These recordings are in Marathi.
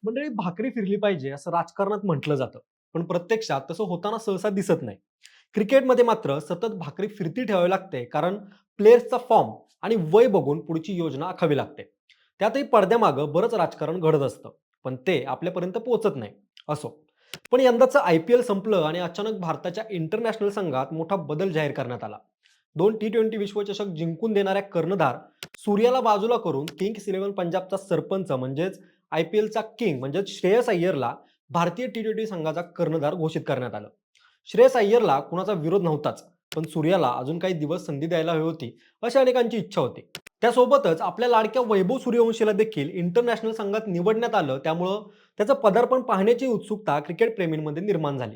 मंडळी भाकरी फिरली पाहिजे असं राजकारणात म्हटलं जातं. पण प्रत्यक्षात तसं होताना सहसा दिसत नाही. क्रिकेटमध्ये मात्र सतत भाकरी फिरती ठेवावी लागते, कारण प्लेयर्सचा फॉर्म आणि वय बघून पुढची योजना आखावी लागते. त्यातही पडद्यामागं बरंच राजकारण घडत असतं, पण ते आपल्यापर्यंत पोहोचत नाही. असो, पण यंदाचं IPL संपलं आणि अचानक भारताच्या इंटरनॅशनल संघात मोठा बदल जाहीर करण्यात आला. 2 T20 विश्वचषक जिंकून देणाऱ्या कर्णधार सूर्याला बाजूला करून किंग्स इलेव्हन पंजाबचा सरपंच म्हणजेच IPLचा किंग म्हणजे श्रेयस अय्यरला भारतीय T20 संघाचा कर्णधार घोषित करण्यात आलं. श्रेयस अय्यरला कुणाचा विरोध नव्हताच, पण सूर्याला अजून काही दिवस संधी द्यायला हवी होती, अशी अनेकांची इच्छा होती. त्यासोबतच आपल्या लाडक्या वैभव सूर्यवंशीला देखील इंटरनॅशनल संघात निवडण्यात आलं, त्यामुळं त्याचं पदार्पण पाहण्याची उत्सुकता क्रिकेट प्रेमींमध्ये निर्माण झाली.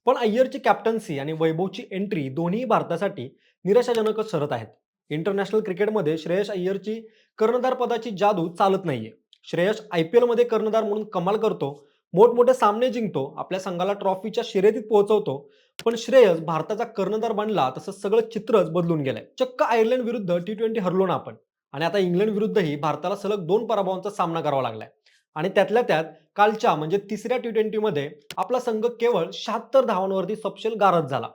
पण अय्यरची कॅप्टन्सी आणि वैभवची एंट्री दोन्ही भारतासाठी निराशाजनकच ठरत आहेत. इंटरनॅशनल क्रिकेटमध्ये श्रेयस अय्यरची कर्णधार पदाची जादू चालत नाहीये. श्रेयस IPL मध्ये कर्णधार म्हणून कमाल करतो, मोठमोठे सामने जिंकतो, आपल्या संघाला ट्रॉफीच्या शर्यतीत पोहोचवतो. पण श्रेयस भारताचा कर्णधार बनला तसं सगळं चित्रच बदलून गेलंय. चक्क आयर्लंड विरुद्ध T20 हरलो ना आपण, आणि आता इंग्लंड विरुद्धही भारताला सलग 2 पराभवांचा सामना करावा लागलाय. आणि त्यातल्या त्यात कालच्या म्हणजे तिसऱ्या T20 मध्ये आपला संघ केवळ 76 धावांवरती सपशेल गारद झाला.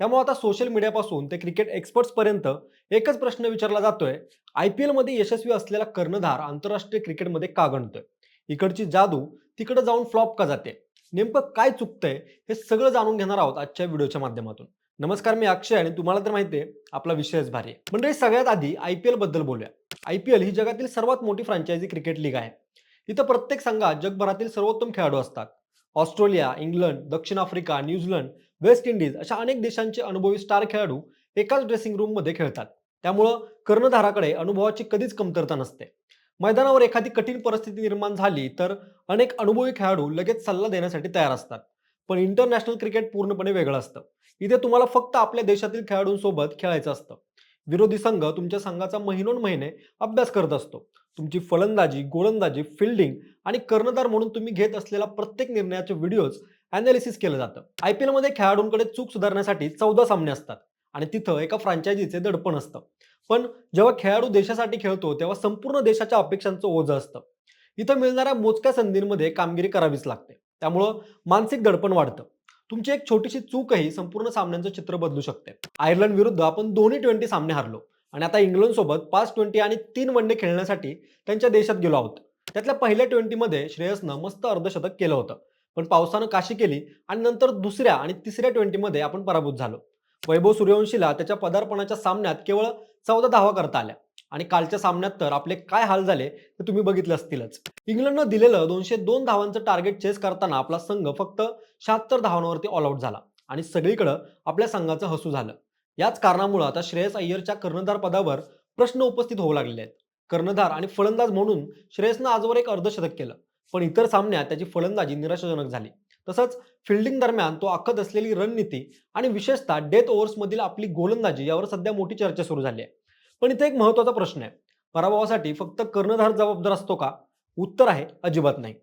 त्यामुळे आता सोशल मीडियापासून ते क्रिकेट एक्सपर्ट्स पर्यंत एकच प्रश्न विचारला जातोय: IPL मध्ये यशस्वी असलेला कर्णधार आंतरराष्ट्रीय क्रिकेटमध्ये का गणतोय? इकडची जादू तिकडे जाऊन फ्लॉप का जाते? नेमकं काय चुकतंय, हे सगळं जाणून घेणार आहोत आजच्या व्हिडिओच्या माध्यमातून. नमस्कार, मी अक्षय आणि तुम्हाला तर माहिती आहे आपला विषयच भारी आहे. म्हणजे सगळ्यात आधी IPL बद्दल बोलूया. IPL ही जगातील सर्वात मोठी फ्रँचायझी क्रिकेट लीग आहे. इथं प्रत्येक संघात जगभरातील सर्वोत्तम खेळाडू असतात. ऑस्ट्रेलिया, इंग्लंड, दक्षिण आफ्रिका, न्यूझीलंड, वेस्ट इंडिज अशा अनेक देशांचे अनुभवी स्टार खेळाडू एकाच ड्रेसिंग रूममध्ये खेळतात. त्यामुळं कर्णधाराकडे अनुभवाची कधीच कमतरता नसते. मैदानावर एखादी कठीण परिस्थिती निर्माण झाली तर अनेक अनुभवी खेळाडू लगेच सल्ला देण्यासाठी तयार असतात. पण इंटरनॅशनल क्रिकेट पूर्णपणे वेगळं असतं. इथे तुम्हाला फक्त आपल्या देशातील खेळाडूंसोबत खेळायचं असतं. विरोधी संघ तुमच्या संघाचा महिनोन-महिने अभ्यास करत असतो. तुमची फलंदाजी, गोलंदाजी, फील्डिंग आणि कर्णधार म्हणून तुम्ही घेत असलेला प्रत्येक निर्णयाचे व्हिडिओज अनालिसिस केलं जातं. IPL मध्ये खेळाडूंकडे चूक सुधारण्यासाठी 14 सामने असतात आणि तिथं एका फ्रँचायझीचे दडपण असतं. पण जेव्हा खेळाडू देशासाठी खेळतो तेव्हा संपूर्ण देशाच्या अपेक्षांचं ओझं असतं. इथं मिळणाऱ्या मोजक्या संधींमध्ये कामगिरी करावीच लागते. त्यामुळं मानसिक दडपण वाढतं. तुमची एक छोटीशी चूकही संपूर्ण सामन्यांचं चित्र बदलू शकते. आयर्लंड विरुद्ध आपण दोन्ही T20 सामने हारलो आणि आता इंग्लंड सोबत 5 T20 आणि 3 वनडे खेळण्यासाठी त्यांच्या देशात गेलो आहोत. त्यातल्या पहिल्या 20 मध्ये श्रेयसनं मस्त अर्धशतक केलं होतं. पण पावसानं काशी केली आणि नंतर दुसऱ्या आणि तिसऱ्या 20 मध्ये आपण पराभूत झालो. वैभव सूर्यवंशीला त्याच्या पदार्पणाच्या सामन्यात केवळ 14 धावा करता आल्या आणि कालच्या सामन्यात तर आपले काय हाल झाले ते तुम्ही बघितलं असतीलच. इंग्लंडनं दिलेलं 202 धावांचं टार्गेट चेस करताना आपला संघ फक्त 76 धावांवरती ऑल आउट झाला आणि सगळीकडे आपल्या संघाचं हसू झालं. याच कारणामुळे आता श्रेयस अय्यरच्या कर्णधार पदावर प्रश्न उपस्थित होऊ लागले आहेत. कर्णधार आणि फलंदाज म्हणून श्रेयसनं आजवर एक अर्धशतक केलं, पण इतर सामन्यात त्याची फलंदाजी निराशाजनक झाली. तसंच फिल्डिंग दरम्यान तो आखत असलेली रणनीती आणि विशेषतः डेथ ओव्हर्समधील आपली गोलंदाजी यावर सध्या मोठी चर्चा सुरू झाली आहे. पण इथे एक महत्त्वाचा प्रश्न आहे: पराभवासाठी फक्त कर्णधार जबाबदार असतो का? उत्तर आहे, अजिबात नाही.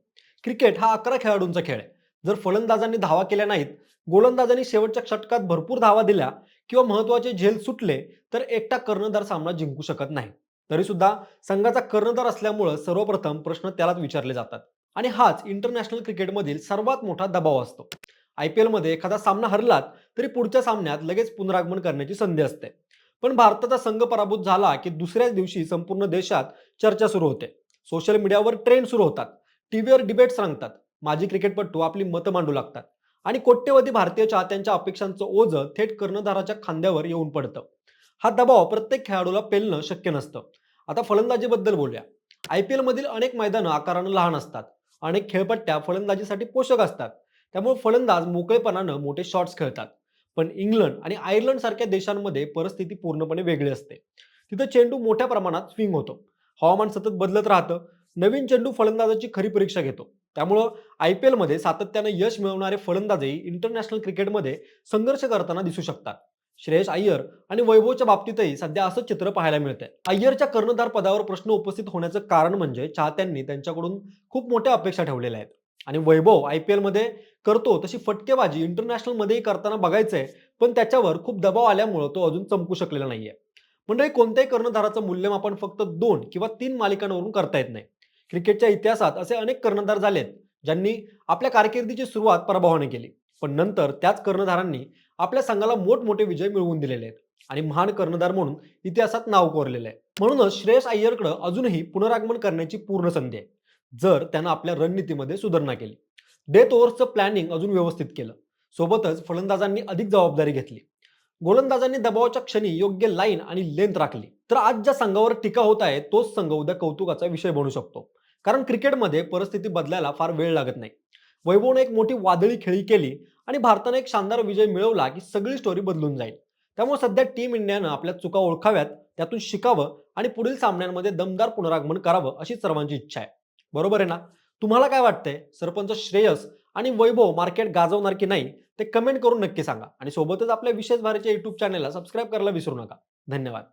क्रिकेट हा 11 खेळाडूंचा खेळ आहे. जर फलंदाजांनी धावा केल्या नाहीत, गोलंदाजांनी शेवटच्या षटकात भरपूर धावा दिल्या किंवा महत्त्वाचे झेल सुटले, तर एकटा कर्णधार सामना जिंकू शकत नाही. तरी सुद्धा संघाचा कर्णधार असल्यामुळं सर्वप्रथम प्रश्न त्यालाच विचारले जातात. आणि हाच इंटरनॅशनल क्रिकेटमधील सर्वात मोठा दबाव असतो. IPL मध्ये एखादा सामना हरलात तरी पुढच्या सामन्यात लगेच पुनरागमन करण्याची संधी असते. पण भारताचा संघ पराभूत झाला की दुसऱ्याच दिवशी संपूर्ण देशात चर्चा सुरू होते. सोशल मीडियावर ट्रेंड सुरू होतात. टीव्हीवर डिबेट्स रंगतात. माजी क्रिकेटपटू आपली मतं मांडू लागतात आणि कोट्यवधी भारतीय चाहत्यांच्या अपेक्षांचं ओझं थेट कर्णधाराच्या खांद्यावर येऊन पडतं. हा दबाव प्रत्येक खेळाडूला पेलणं शक्य नसतं. आता फलंदाजीबद्दल बोलूया. IPL मधील अनेक मैदानं आकारानं लहान असतात. अनेक खेळपट्ट्या फलंदाजीसाठी पोषक असतात. त्यामुळे फलंदाज मोकळेपणानं मोठे शॉट्स खेळतात. पण इंग्लंड आणि आयर्लंड सारख्या देशांमध्ये परिस्थिती पूर्णपणे वेगळी असते. तिथं चेंडू मोठ्या प्रमाणात स्विंग होतो. हवामान सतत बदलत राहतं. नवीन चेंडू फलंदाजाची खरी परीक्षा घेतो. त्यामुळं IPL मध्ये सातत्यानं यश मिळवणारे फलंदाजही इंटरनॅशनल क्रिकेटमध्ये संघर्ष करताना दिसू शकतात. श्रेयस अय्यर आणि वैभवच्या बाबतीतही सध्या असंच चित्र पाहायला मिळतंय. अय्यरच्या कर्णधार पदावर प्रश्न उपस्थित होण्याचं कारण म्हणजे चाहत्यांनी त्यांच्याकडून खूप मोठ्या अपेक्षा ठेवलेल्या आहेत. आणि वैभव IPL मध्ये करतो तशी फटकेबाजी इंटरनॅशनल मध्येही करताना बघायचंय, पण त्याच्यावर खूप दबाव आल्यामुळे तो अजून चमकू शकलेला नाहीये. म्हणजे कोणत्याही कर्णधाराचं मूल्यमापन फक्त 2 किंवा 3 मालिकांवरून करता येत नाही. क्रिकेटच्या इतिहासात असे अनेक कर्णधार झालेत ज्यांनी आपल्या कारकिर्दीची सुरुवात पराभवाने केली, पण नंतर त्याच कर्णधारांनी आपल्या संघाला मोठमोठे विजय मिळवून दिलेले आहेत आणि महान कर्णधार म्हणून इतिहासात नाव कोरलेलं आहे. म्हणूनच श्रेयस अय्यरकडे अजूनही पुनरागमन करण्याची पूर्ण संधी आहे, जर त्यानं आपल्या रणनीतीमध्ये सुधारणा केली, डेथ ओव्हर्सचं प्लॅनिंग अजून व्यवस्थित केलं, सोबतच फलंदाजांनी अधिक जबाबदारी घेतली, गोलंदाजांनी दबावाच्या क्षणी योग्य लाईन आणि लेंथ राखली, तर आज ज्या संघावर टीका होत आहे तोच संघ उद्या कौतुकाचा विषय बनू शकतो. कारण क्रिकेटमध्ये परिस्थिती बदलायला फार वेळ लागत नाही. वैभवने एक मोठी वादळी खेळी केली आणि भारताने एक शानदार विजय मिळवला की सगळी स्टोरी बदलून जाईल. त्यामुळे सध्या टीम इंडियानं आपल्या चुका ओळखाव्यात, त्यातून शिकावं आणि पुढील सामन्यांमध्ये दमदार पुनरागमन करावं अशी सर्वांची इच्छा आहे. बरोबर आहे ना? तुम्हाला काय वाटतंय? सरपंच श्रेयस आणि वैभव मार्केट गाजवणार की नाही ते कमेंट करून नक्की सांगा आणि सोबतच आपल्या विशेष भारतीय YouTube चॅनलला सबस्क्राईब करायला विसरू नका. धन्यवाद.